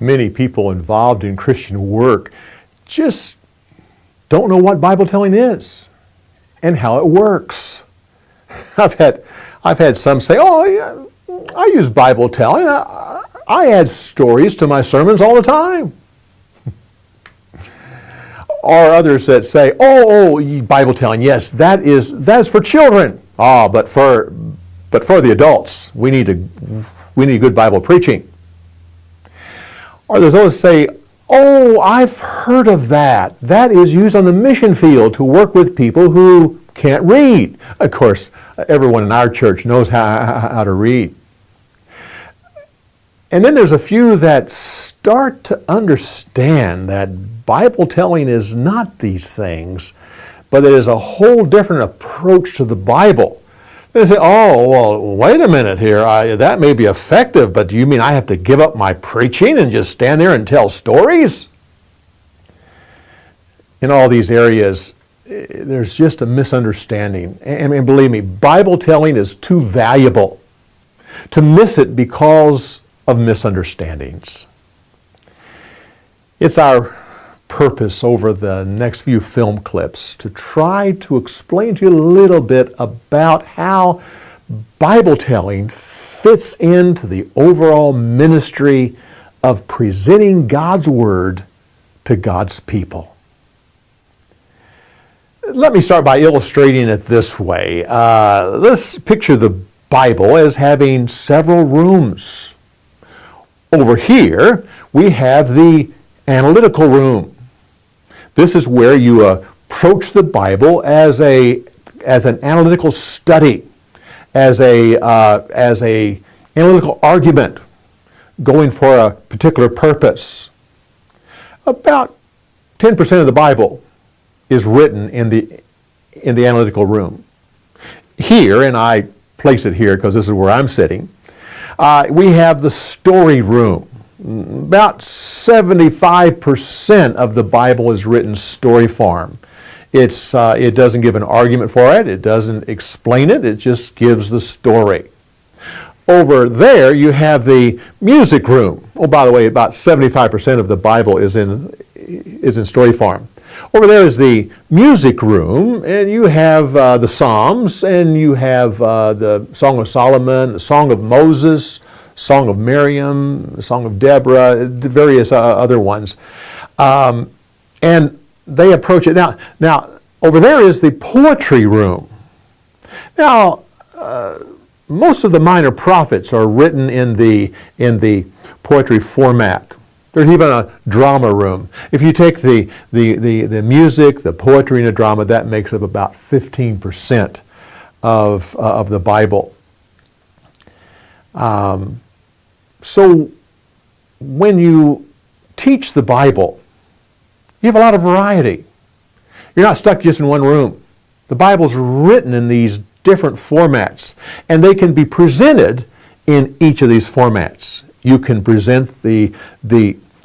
Many people involved in Christian work just don't know what Bible telling is and how it works. I've had some say, "Oh, yeah, I use Bible telling. I add stories to my sermons all the time." Or others that say, Bible telling, yes, that's for children. But for the adults, we need good Bible preaching. Or there's those say, I've heard of that. That is used on the mission field to work with people who can't read. Of course, everyone in our church knows how to read. And then there's a few that start to understand that Bible telling is not these things, but it is a whole different approach to the Bible. They say, wait a minute here. That may be effective, but do you mean I have to give up my preaching and just stand there and tell stories? In all these areas, there's just a misunderstanding. And believe me, Bible telling is too valuable to miss it because of misunderstandings. It's our purpose over the next few film clips to try to explain to you a little bit about how Bible telling fits into the overall ministry of presenting God's Word to God's people. Let me start by illustrating it this way. Let's picture the Bible as having several rooms. Over here, we have the analytical room. This is where you approach the Bible as an analytical study, as a analytical argument, going for a particular purpose. About 10% of the Bible is written in the analytical room. Here, and I place it here because this is where I'm sitting, we have the story room. About 75% of the Bible is written story form. It doesn't give an argument for it. It doesn't explain it. It just gives the story. Over there, you have the music room. Oh, by the way, about 75% of the Bible is in story form. Over there is the music room, and you have the Psalms, and you have the Song of Solomon, the Song of Moses, Song of Miriam, the Song of Deborah, the various other ones. And they approach it. Now, over there is the poetry room. Now, most of the minor prophets are written in the poetry format. There's even a drama room. If you take the music, the poetry, and the drama, that makes up about 15% of the Bible. So when you teach the Bible, you have a lot of variety. You're not stuck just in one room. The Bible's written in these different formats, and they can be presented in each of these formats. You can present the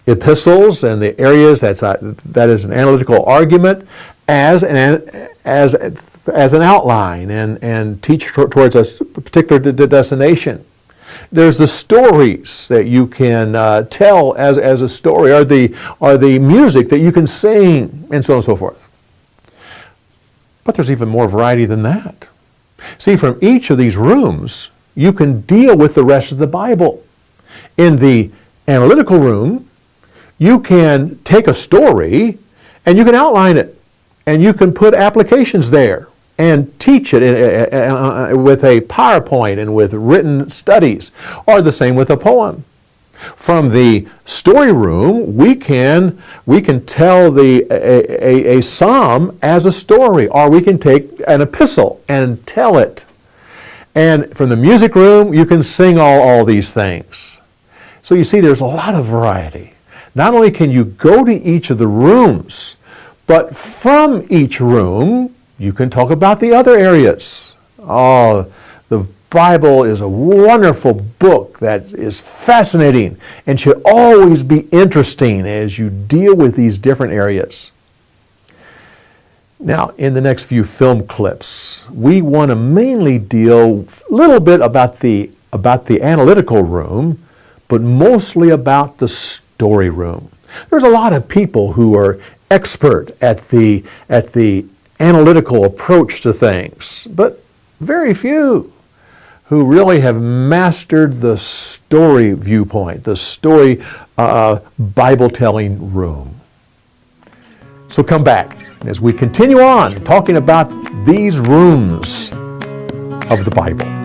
epistles and the areas that is an analytical argument as an outline and teach towards a particular destination. There's the stories that you can tell as a story, or the music that you can sing, and so on and so forth. But there's even more variety than that. See, from each of these rooms, you can deal with the rest of the Bible. In the analytical room, you can take a story and you can outline it, and you can put applications there and teach it with a PowerPoint and with written studies, or the same with a poem. From the story room, we can tell a psalm as a story, or we can take an epistle and tell it. And from the music room, you can sing all these things. So you see, there's a lot of variety. Not only can you go to each of the rooms, but from each room, you can talk about the other areas. Oh, the Bible is a wonderful book that is fascinating and should always be interesting as you deal with these different areas. Now, in the next few film clips, we want to mainly deal a little bit about the analytical room, but mostly about the story room. There's a lot of people who are expert at the analytical approach to things, but very few who really have mastered the story viewpoint, the story Bible-telling room. So come back as we continue on talking about these rooms of the Bible.